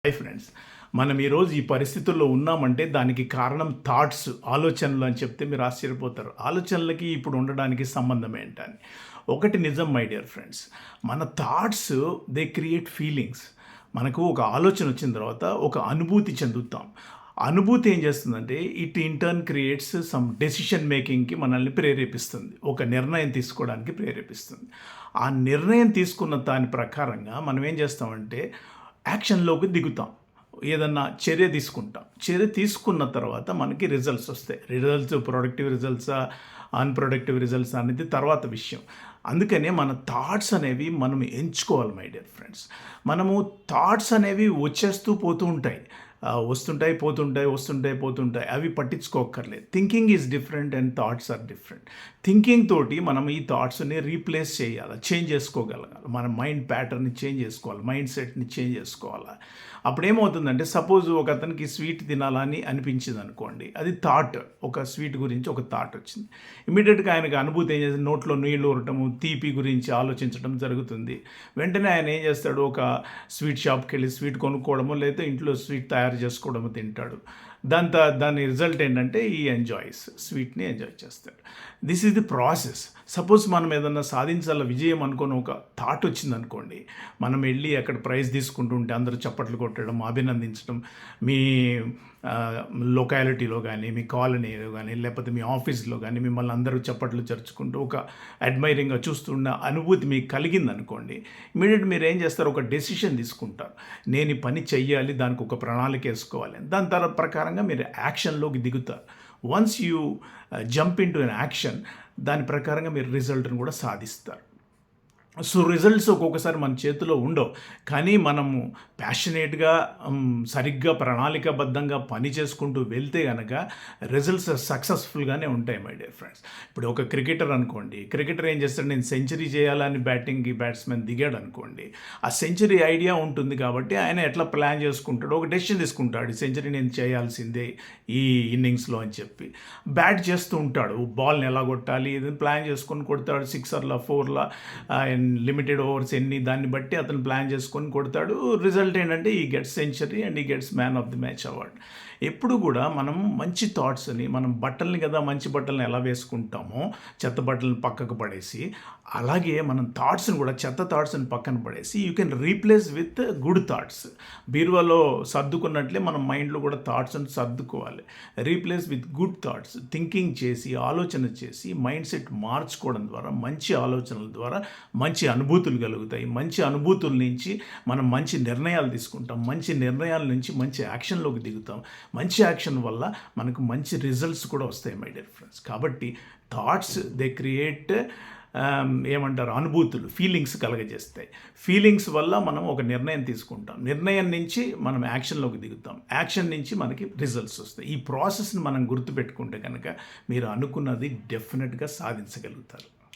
Hi friends, మనం ఈరోజు ఈ పరిస్థితుల్లో ఉన్నామంటే దానికి కారణం థాట్స్, ఆలోచనలు అని చెప్తే మీరు ఆశ్చర్యపోతారు. ఆలోచనలకి ఇప్పుడు ఉండడానికి సంబంధం ఏంటని. ఒకటి నిజం మై డియర్ ఫ్రెండ్స్, మన థాట్స్ దే క్రియేట్ ఫీలింగ్స్. మనకు ఒక ఆలోచన వచ్చిన తర్వాత ఒక అనుభూతి చెందుతాం. అనుభూతి ఏం చేస్తుందంటే it in turn creates some decision మేకింగ్కి మనల్ని ప్రేరేపిస్తుంది. ఒక నిర్ణయం తీసుకోవడానికి ప్రేరేపిస్తుంది. ఆ నిర్ణయం తీసుకున్న దాని ప్రకారంగా మనం ఏం చేస్తామంటే యాక్షన్లోకి దిగుతాం. ఏదన్నా చర్య తీసుకుంటాం. చర్య తీసుకున్న తర్వాత మనకి రిజల్ట్స్ వస్తాయి. రిజల్ట్స్ ప్రొడక్టివ్ రిజల్ట్సా, అన్‌ప్రొడక్టివ్ రిజల్ట్స్ అనేది తర్వాత విషయం. అందుకనే మన థాట్స్ అనేవి మనం ఎంచుకోవాలి మై డియర్ ఫ్రెండ్స్. మనము థాట్స్ అనేవి వచ్చేస్తూ పోతూ ఉంటాయి. వస్తుంటాయి, పోతుంటాయి, వస్తుంటాయి, పోతుంటాయి. అవి పట్టించుకోక్కర్లేదు. Thinking is different and thoughts are different. థింకింగ్ తోటి మనం ఈ థాట్స్ని రీప్లేస్ చేయాలి, చేంజ్ చేసుకోగలగాలి. మన మైండ్ ప్యాటర్న్ని చేంజ్ చేసుకోవాలి, మైండ్ సెట్ని చేంజ్ చేసుకోవాలి. అప్పుడు ఏమవుతుందంటే సపోజ్ ఒక అతనికి స్వీట్ తినాలని అనిపించింది అనుకోండి, అది థాట్. ఒక స్వీట్ గురించి ఒక థాట్ వచ్చింది. ఇమీడియట్గా ఆయనకు అనుభూతి ఏం చేస్తుంది, నోట్లో నీళ్ళు ఊరటము, తీపి గురించి ఆలోచించడం జరుగుతుంది. వెంటనే ఆయన ఏం చేస్తాడు, ఒక స్వీట్ షాప్కి వెళ్ళి స్వీట్ కొనుక్కోవడమో లేదా ఇంట్లో స్వీట్ తయారు చేసుకోవడమో తింటాడు. దాని రిజల్ట్ ఏంటంటే ఈ ఎంజాయ్స్, స్వీట్ని ఎంజాయ్ చేస్తాడు. This is the process. Suppose మనం ఏదన్నా సాధించాల విజయం అనుకొని ఒక థాట్ వచ్చింది అనుకోండి, మనం వెళ్ళి అక్కడ ప్రైజ్ తీసుకుంటూ ఉంటే అందరూ చప్పట్లు కొట్టడం, అభినందించడం, మీ లొకాలిటీలో కానీ, మీ కాలనీలో కానీ, లేకపోతే మీ ఆఫీస్లో కానీ మిమ్మల్ని అందరూ చప్పట్లు చరుచుకుంటూ ఒక అడ్మైరింగ్గా చూస్తున్న అనుభూతి మీకు కలిగిందనుకోండి, ఇమీడియట్ మీరు ఏం చేస్తారు, ఒక డెసిషన్ తీసుకుంటారు. నేను ఈ పని చెయ్యాలి, దానికి ఒక ప్రణాళిక వేసుకోవాలి. దాని తర్వాత ప్రకారంగా మీరు యాక్షన్లోకి దిగుతారు. Once you jump in to an action, దాని ప్రకారంగా మీరు రిజల్ట్ని కూడా సాధిస్తారు. సో రిజల్ట్స్ ఒక్కొక్కసారి మన చేతిలో ఉండవు, కానీ మనము ప్యాషనేట్గా సరిగ్గా ప్రణాళికాబద్ధంగా పని చేసుకుంటూ వెళ్తే కనుక రిజల్ట్స్ సక్సెస్ఫుల్గానే ఉంటాయి మై డియర్ ఫ్రెండ్స్. ఇప్పుడు ఒక క్రికెటర్ అనుకోండి, క్రికెటర్ ఏం చేస్తాడు, నేను సెంచరీ చేయాలని బ్యాట్స్మెన్ దిగాడు అనుకోండి, ఆ సెంచరీ ఐడియా ఉంటుంది కాబట్టి ఆయన ఎట్లా ప్లాన్ చేసుకుంటాడు, ఒక డెసిషన్ తీసుకుంటాడు, సెంచరీ నేను చేయాల్సిందే ఈ ఇన్నింగ్స్లో అని చెప్పి బ్యాట్ చేస్తూ ఉంటాడు. బాల్ని ఎలా కొట్టాలి ఇది ప్లాన్ చేసుకొని కొడతాడు. 6 4 లిమిటెడ్ ఓవర్స్ ఎన్ని, దాన్ని బట్టి అతను ప్లాన్ చేసుకొని కొడతాడు. రిజల్ట్ ఏంటంటే ఈ గెట్స్ సెంచరీ అండ్ ఈ gets man of the match award. ఎప్పుడు కూడా మనం మంచి థాట్స్ని, మనం బట్టల్ని కదా మంచి బట్టలను ఎలా వేసుకుంటామో చెత్త బట్టలను పక్కకు పడేసి, అలాగే మనం థాట్స్ని కూడా చెత్త థాట్స్ని పక్కన పడేసి you can replace with good thoughts. బీరువాలో సర్దుకున్నట్లే మన మైండ్లో కూడా థాట్స్ని సర్దుకోవాలి. Replace with good thoughts. Thinking చేసి, ఆలోచన చేసి, మైండ్ సెట్ మార్చుకోవడం ద్వారా, మంచి ఆలోచనల ద్వారా మంచి అనుభూతులు కలుగుతాయి. మంచి అనుభూతుల నుంచి మనం మంచి నిర్ణయాలు తీసుకుంటాం. మంచి నిర్ణయాల నుంచి మంచి యాక్షన్లోకి దిగుతాం. మంచి యాక్షన్ వల్ల మనకు మంచి రిజల్ట్స్ కూడా వస్తాయి మై డియర్ ఫ్రెండ్స్. కాబట్టి థాట్స్ దే క్రియేట్ ఏమంటారు, అనుభూతులు, ఫీలింగ్స్ కలగజేస్తాయి. ఫీలింగ్స్ వల్ల మనం ఒక నిర్ణయం తీసుకుంటాం. నిర్ణయం నుంచి మనం యాక్షన్లోకి దిగుతాం. యాక్షన్ నుంచి మనకి రిజల్ట్స్ వస్తాయి. ఈ ప్రాసెస్ని మనం గుర్తుపెట్టుకుంటే కనుక మీరు అనుకున్నది డెఫినెట్గా సాధించగలుగుతారు.